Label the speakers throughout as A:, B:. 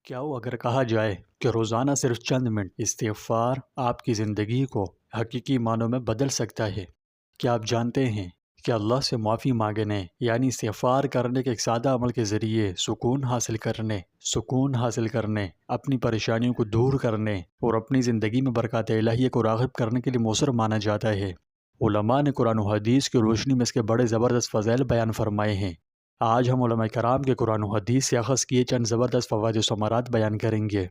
A: کیا ہو اگر کہا جائے کہ روزانہ صرف چند منٹ استغفار آپ کی زندگی کو حقیقی معنوں میں بدل سکتا ہے؟ کیا آپ جانتے ہیں کہ اللہ سے معافی مانگنے یعنی استغفار کرنے کے ایک سادہ عمل کے ذریعے سکون حاصل کرنے اپنی پریشانیوں کو دور کرنے اور اپنی زندگی میں برکات الہیہ کو راغب کرنے کے لیے مؤثر مانا جاتا ہے؟ علماء نے قرآن و حدیث کی روشنی میں اس کے بڑے زبردست فضائل بیان فرمائے ہیں۔ آج ہم علماء کرام کے قرآن و حدیث سے اخذ کیے چند زبردست فوائد و ثمرات بیان کریں گے۔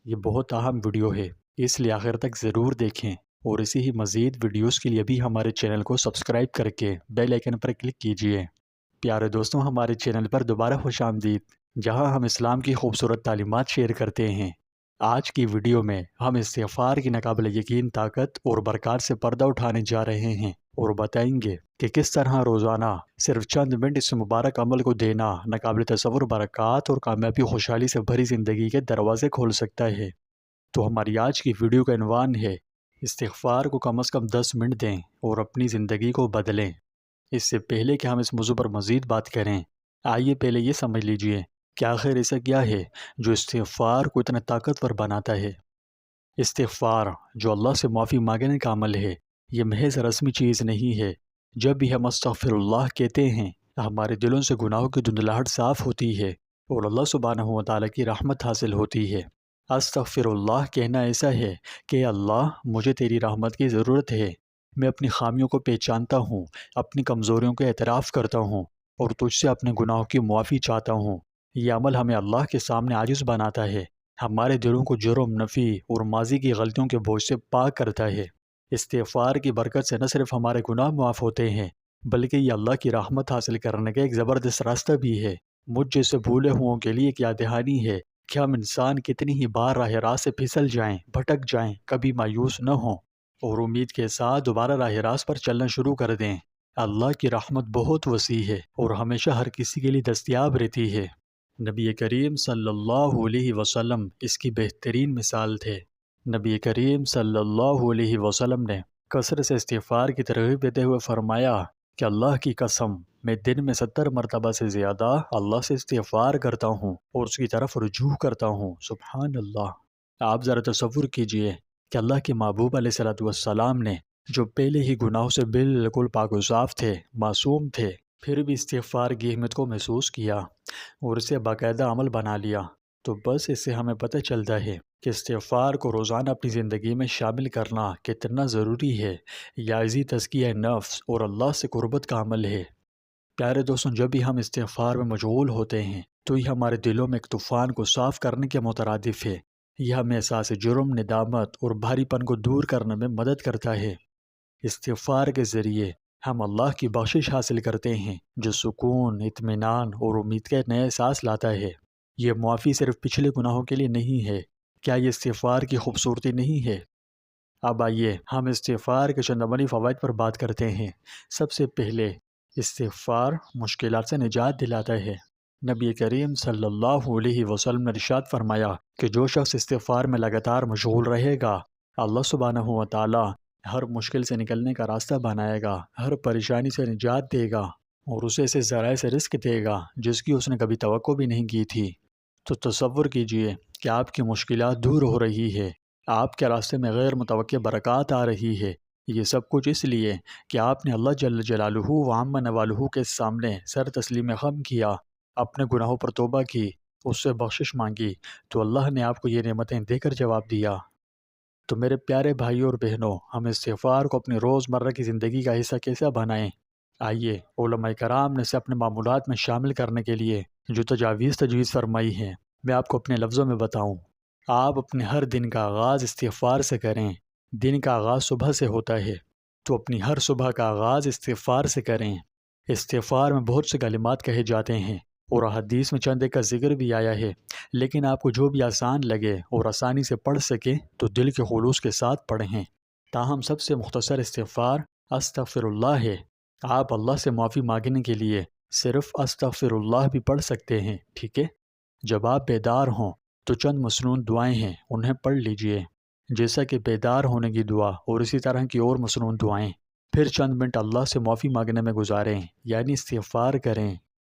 A: یہ بہت اہم ویڈیو ہے، اس لیے آخر تک ضرور دیکھیں، اور اسی ہی مزید ویڈیوز کے لیے بھی ہمارے چینل کو سبسکرائب کر کے بیل آئیکن پر کلک کیجئے۔ پیارے دوستوں، ہمارے چینل پر دوبارہ خوش آمدید، جہاں ہم اسلام کی خوبصورت تعلیمات شیئر کرتے ہیں۔ آج کی ویڈیو میں ہم استغفار کی ناقابل یقین طاقت اور برکات سے پردہ اٹھانے جا رہے ہیں اور بتائیں گے کہ کس طرح روزانہ صرف چند منٹ اس مبارک عمل کو دینا ناقابل تصور برکات اور کامیابی خوشحالی سے بھری زندگی کے دروازے کھول سکتا ہے۔ تو ہماری آج کی ویڈیو کا عنوان ہے استغفار کو کم از کم 10 منٹ دیں اور اپنی زندگی کو بدلیں۔ اس سے پہلے کہ ہم اس موضوع پر مزید بات کریں، آئیے پہلے یہ سمجھ لیجئے کہ آخر ایسا کیا ہے جو استغفار کو اتنا طاقتور بناتا ہے۔ استغفار جو اللہ سے معافی مانگنے کا عمل ہے، یہ محض رسمی چیز نہیں ہے۔ جب بھی ہم استغفر اللہ کہتے ہیں، ہمارے دلوں سے گناہوں کی دھندلاہٹ صاف ہوتی ہے اور اللہ سبحانہ و تعالیٰ کی رحمت حاصل ہوتی ہے۔ استغفر اللہ کہنا ایسا ہے کہ اللہ، مجھے تیری رحمت کی ضرورت ہے، میں اپنی خامیوں کو پہچانتا ہوں، اپنی کمزوریوں کو اعتراف کرتا ہوں اور تجھ سے اپنے گناہوں کی معافی چاہتا ہوں۔ یہ عمل ہمیں اللہ کے سامنے عاجز بناتا ہے، ہمارے دلوں کو جرم، نفی اور ماضی کی غلطیوں کے بوجھ سے پاک کرتا ہے۔ استغفار کی برکت سے نہ صرف ہمارے گناہ معاف ہوتے ہیں، بلکہ یہ اللہ کی رحمت حاصل کرنے کا ایک زبردست راستہ بھی ہے۔ مجھ جیسے بھولے ہوں کے لیے ایک یاد دہانی ہے کہ ہم انسان کتنی ہی بار راہ راست سے پھسل جائیں، بھٹک جائیں، کبھی مایوس نہ ہوں اور امید کے ساتھ دوبارہ راہ راست پر چلنا شروع کر دیں۔ اللہ کی رحمت بہت وسیع ہے اور ہمیشہ ہر کسی کے لیے دستیاب رہتی ہے۔ نبی کریم صلی اللہ علیہ وسلم اس کی بہترین مثال تھے۔ نبی کریم صلی اللہ علیہ وسلم نے کثرت سے استغفار کی ترغیب دیتے ہوئے فرمایا کہ اللہ کی قسم، میں دن میں 70 مرتبہ سے زیادہ اللہ سے استغفار کرتا ہوں اور اس کی طرف رجوع کرتا ہوں۔ سبحان اللہ! آپ ذرا تصور کیجئے کہ اللہ کے محبوب علیہ الصلوۃ والسلام نے، جو پہلے ہی گناہوں سے بالکل پاک و صاف تھے، معصوم تھے، پھر بھی استغفار کی اہمیت کو محسوس کیا اور اسے باقاعدہ عمل بنا لیا۔ تو بس اس سے ہمیں پتہ چلتا ہے کہ استغفار کو روزانہ اپنی زندگی میں شامل کرنا کتنا ضروری ہے۔ یہ عزی تزکیہ نفس اور اللہ سے قربت کا عمل ہے۔ پیارے دوستوں، جب بھی ہم استغفار میں مشغول ہوتے ہیں تو یہ ہمارے دلوں میں ایک طوفان کو صاف کرنے کے مترادف ہے۔ یہ ہمیں احساس جرم، ندامت اور بھاری پن کو دور کرنے میں مدد کرتا ہے۔ استغفار کے ذریعے ہم اللہ کی بخشش حاصل کرتے ہیں، جو سکون، اطمینان اور امید کا ایک نیا احساس لاتا ہے۔ یہ معافی صرف پچھلے گناہوں کے لیے نہیں ہے۔ کیا یہ استغفار کی خوبصورتی نہیں ہے؟ اب آئیے ہم استغفار کے چند عملی فوائد پر بات کرتے ہیں۔ سب سے پہلے، استغفار مشکلات سے نجات دلاتا ہے۔ نبی کریم صلی اللہ علیہ وسلم نے ارشاد فرمایا کہ جو شخص استغفار میں لگاتار مشغول رہے گا، اللہ سبحانہ و تعالیٰ ہر مشکل سے نکلنے کا راستہ بنائے گا، ہر پریشانی سے نجات دے گا اور اسے ایسے ذرائع سے رزق دے گا جس کی اس نے کبھی توقع بھی نہیں کی تھی۔ تو تصور کیجئے کہ آپ کی مشکلات دور ہو رہی ہے، آپ کے راستے میں غیر متوقع برکات آ رہی ہے۔ یہ سب کچھ اس لیے کہ آپ نے اللہ جل جلالہ و عم نوالہ کے سامنے سر تسلیم خم کیا، اپنے گناہوں پر توبہ کی، اس سے بخشش مانگی، تو اللہ نے آپ کو یہ نعمتیں دے کر جواب دیا۔ تو میرے پیارے بھائیوں اور بہنوں، ہم استغفار کو اپنی روزمرہ کی زندگی کا حصہ کیسے بنائیں؟ آئیے، علماء کرام نے اسے اپنے معمولات میں شامل کرنے کے لیے جو تجویز فرمائی ہیں، میں آپ کو اپنے لفظوں میں بتاؤں۔ آپ اپنے ہر دن کا آغاز استغفار سے کریں۔ دن کا آغاز صبح سے ہوتا ہے، تو اپنی ہر صبح کا آغاز استغفار سے کریں۔ استغفار میں بہت سے کلمات کہے جاتے ہیں اور حدیث میں چند ایک کا ذکر بھی آیا ہے، لیکن آپ کو جو بھی آسان لگے اور آسانی سے پڑھ سکیں تو دل کے خلوص کے ساتھ پڑھیں۔ تاہم سب سے مختصر استغفار استغفر اللہ ہے۔ آپ اللہ سے معافی مانگنے کے لیے صرف استغفر اللہ بھی پڑھ سکتے ہیں، ٹھیک ہے؟ جب آپ بیدار ہوں تو چند مسنون دعائیں ہیں، انہیں پڑھ لیجئے، جیسا کہ بیدار ہونے کی دعا اور اسی طرح کی اور مسنون دعائیں۔ پھر چند منٹ اللہ سے معافی مانگنے میں گزاریں، یعنی استغفار کریں۔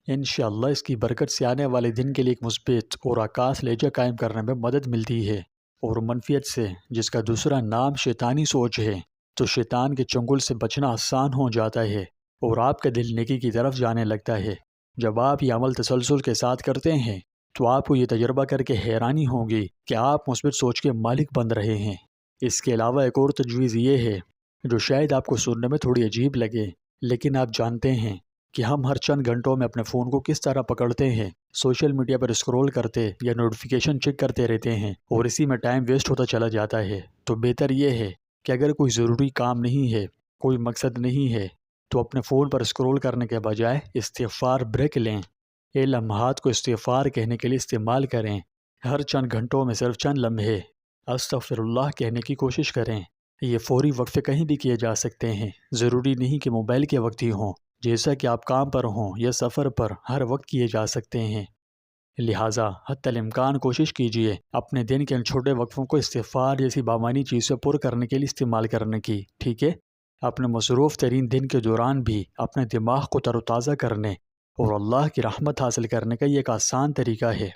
A: انشاءاللہ اس کی برکت سے آنے والے دن کے لیے ایک مثبت اور عکاس لہجہ قائم کرنے میں مدد ملتی ہے، اور منفیت سے، جس کا دوسرا نام شیطانی سوچ ہے، تو شیطان کے چنگل سے بچنا آسان ہو جاتا ہے اور آپ کا دل نیکی کی طرف جانے لگتا ہے۔ جب آپ یہ عمل تسلسل کے ساتھ کرتے ہیں تو آپ کو یہ تجربہ کر کے حیرانی ہوگی کہ آپ مثبت سوچ کے مالک بن رہے ہیں۔ اس کے علاوہ ایک اور تجویز یہ ہے جو شاید آپ کو سننے میں تھوڑی عجیب لگے، لیکن آپ جانتے ہیں کہ ہم ہر چند گھنٹوں میں اپنے فون کو کس طرح پکڑتے ہیں، سوشل میڈیا پر اسکرول کرتے یا نوٹیفیکیشن چیک کرتے رہتے ہیں اور اسی میں ٹائم ویسٹ ہوتا چلا جاتا ہے۔ تو بہتر یہ ہے کہ اگر کوئی ضروری کام نہیں ہے، کوئی مقصد نہیں ہے، تو اپنے فون پر اسکرول کرنے کے بجائے استغفار بریک لیں۔ یہ لمحات کو استغفار کہنے کے لیے استعمال کریں۔ ہر چند گھنٹوں میں صرف چند لمحے استغفر اللہ کہنے کی کوشش کریں۔ یہ فوری وقفے کہیں بھی کیے جا سکتے ہیں، ضروری نہیں کہ موبائل کے وقت ہی ہوں، جیسا کہ آپ کام پر ہوں یا سفر پر ہر وقت کیے جا سکتے ہیں۔ لہٰذا حتی الامکان کوشش کیجیے اپنے دن کے ان چھوٹے وقفوں کو استغفار جیسی بامانی چیز سے پر کرنے کے لیے استعمال کرنے کی، ٹھیک ہے؟ اپنے مصروف ترین دن کے دوران بھی اپنے دماغ کو تر و تازہ کرنے اور اللہ کی رحمت حاصل کرنے کا یہ ایک آسان طریقہ ہے۔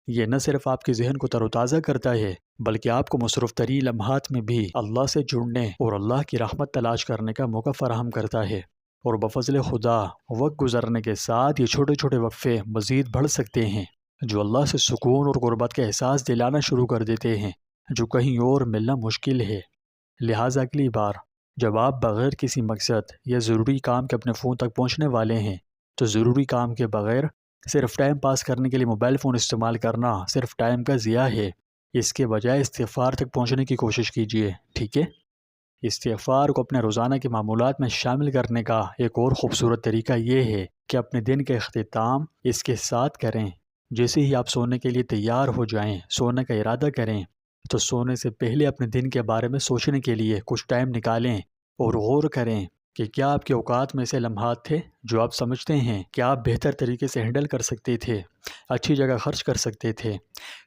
A: یہ نہ صرف آپ کے ذہن کو تر و تازہ کرتا ہے، بلکہ آپ کو مصروف ترین لمحات میں بھی اللہ سے جڑنے اور اللہ کی رحمت تلاش کرنے کا موقع فراہم کرتا ہے۔ اور بفضل خدا وقت گزرنے کے ساتھ یہ چھوٹے چھوٹے وقفے مزید بڑھ سکتے ہیں، جو اللہ سے سکون اور قربت کا احساس دلانا شروع کر دیتے ہیں، جو کہیں اور ملنا مشکل ہے۔ لہٰذا اگلی بار جب آپ بغیر کسی مقصد یا ضروری کام کے اپنے فون تک پہنچنے والے ہیں، تو ضروری کام کے بغیر صرف ٹائم پاس کرنے کے لیے موبائل فون استعمال کرنا صرف ٹائم کا ضیاع ہے۔ اس کے بجائے استغفار تک پہنچنے کی کوشش کیجیے، ٹھیک ہے؟ استغفار کو اپنے روزانہ کے معمولات میں شامل کرنے کا ایک اور خوبصورت طریقہ یہ ہے کہ اپنے دن کا اختتام اس کے ساتھ کریں۔ جیسے ہی آپ سونے کے لیے تیار ہو جائیں، سونے کا ارادہ کریں، تو سونے سے پہلے اپنے دن کے بارے میں سوچنے کے لیے کچھ ٹائم نکالیں اور غور کریں کہ کیا آپ کے اوقات میں سے لمحات تھے جو آپ سمجھتے ہیں کہ آپ بہتر طریقے سے ہینڈل کر سکتے تھے، اچھی جگہ خرچ کر سکتے تھے۔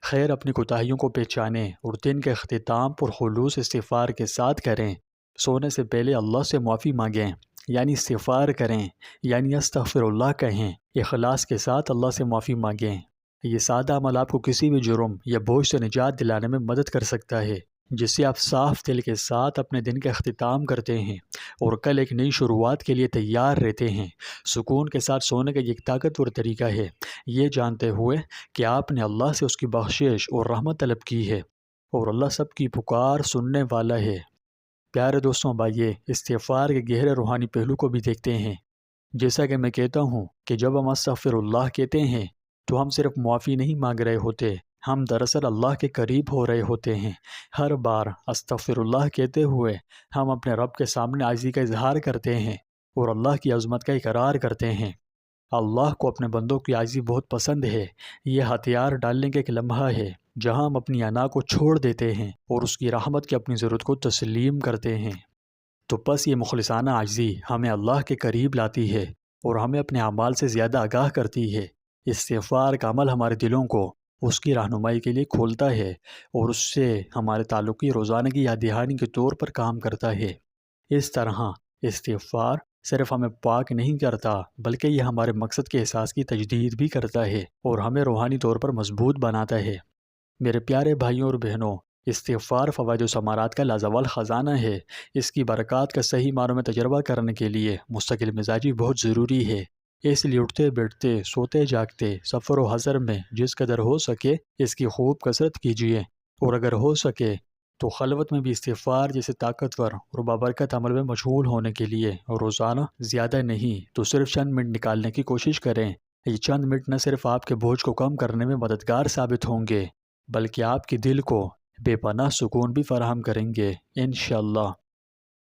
A: خیر اپنی کوتاہیوں کو پہچانیں اور دن کے اختتام پر خلوص استغفار کے ساتھ کریں۔ سونے سے پہلے اللہ سے معافی مانگیں، یعنی استغفار کریں، یعنی استغفر اللہ کہیں، اخلاص کے ساتھ اللہ سے معافی مانگیں۔ یہ سادہ عمل آپ کو کسی بھی جرم یا بوجھ سے نجات دلانے میں مدد کر سکتا ہے، جس سے آپ صاف دل کے ساتھ اپنے دن کا اختتام کرتے ہیں اور کل ایک نئی شروعات کے لیے تیار رہتے ہیں۔ سکون کے ساتھ سونے کا یہ ایک طاقتور طریقہ ہے، یہ جانتے ہوئے کہ آپ نے اللہ سے اس کی بخشش اور رحمت طلب کی ہے، اور اللہ سب کی پکار سننے والا ہے۔ پیارے دوستوں، بھائیے، استغفار کے گہرے روحانی پہلو کو بھی دیکھتے ہیں۔ جیسا کہ میں کہتا ہوں کہ جب ہم استغفر اللہ کہتے ہیں تو ہم صرف معافی نہیں مانگ رہے ہوتے، ہم دراصل اللہ کے قریب ہو رہے ہوتے ہیں۔ ہر بار استغفر اللہ کہتے ہوئے ہم اپنے رب کے سامنے عاجزی کا اظہار کرتے ہیں اور اللہ کی عظمت کا اقرار کرتے ہیں۔ اللہ کو اپنے بندوں کی عاجزی بہت پسند ہے۔ یہ ہتھیار ڈالنے کا ایک لمحہ ہے جہاں ہم اپنی انا کو چھوڑ دیتے ہیں اور اس کی رحمت کی اپنی ضرورت کو تسلیم کرتے ہیں۔ تو بس یہ مخلصانہ عاجزی ہمیں اللہ کے قریب لاتی ہے اور ہمیں اپنے اعمال سے زیادہ آگاہ کرتی ہے۔ استغفار کا عمل ہمارے دلوں کو اس کی رہنمائی کے لیے کھولتا ہے اور اس سے ہمارے تعلقی روزانہ کی یاد دہانی کے طور پر کام کرتا ہے۔ اس طرح استغفار صرف ہمیں پاک نہیں کرتا، بلکہ یہ ہمارے مقصد کے احساس کی تجدید بھی کرتا ہے اور ہمیں روحانی طور پر مضبوط بناتا ہے۔ میرے پیارے بھائیوں اور بہنوں، استغفار فوائد و ثمرات کا لازوال خزانہ ہے۔ اس کی برکات کا صحیح معنوں میں تجربہ کرنے کے لیے مستقل مزاجی بہت ضروری ہے۔ اس لیے اٹھتے بیٹھتے، سوتے جاگتے، سفر و حضر میں جس قدر ہو سکے اس کی خوب کثرت کیجیے، اور اگر ہو سکے تو خلوت میں بھی استغفار جیسے طاقتور اور بابرکت عمل میں مشغول ہونے کے لیے روزانہ زیادہ نہیں تو صرف چند منٹ نکالنے کی کوشش کریں۔ یہ چند منٹ نہ صرف آپ کے بوجھ کو کم کرنے میں مددگار ثابت ہوں گے، بلکہ آپ کے دل کو بے پناہ سکون بھی فراہم کریں گے انشاءاللہ۔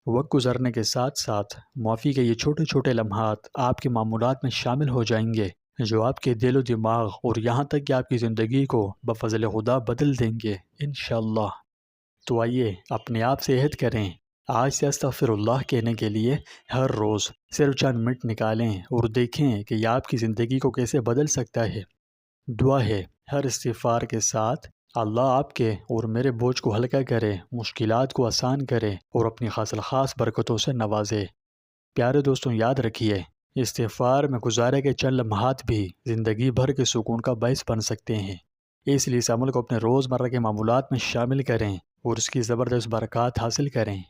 A: وقت گزرنے کے ساتھ ساتھ معافی کے یہ چھوٹے چھوٹے لمحات آپ کے معمولات میں شامل ہو جائیں گے، جو آپ کے دل و دماغ اور یہاں تک کہ آپ کی زندگی کو بفضل خدا بدل دیں گے انشاءاللہ۔ تو آئیے اپنے آپ سے عہد کریں، آج سے استغفر اللہ کہنے کے لیے ہر روز صرف چند منٹ نکالیں اور دیکھیں کہ یہ آپ کی زندگی کو کیسے بدل سکتا ہے۔ دعا ہے، ہر استغفار کے ساتھ اللہ آپ کے اور میرے بوجھ کو ہلکا کرے، مشکلات کو آسان کرے اور اپنی خاص برکتوں سے نوازے۔ پیارے دوستوں، یاد رکھیے، استغفار میں گزارے کے چند لمحات بھی زندگی بھر کے سکون کا باعث بن سکتے ہیں، اس لیے اس عمل کو اپنے روزمرہ کے معمولات میں شامل کریں اور اس کی زبردست برکات حاصل کریں۔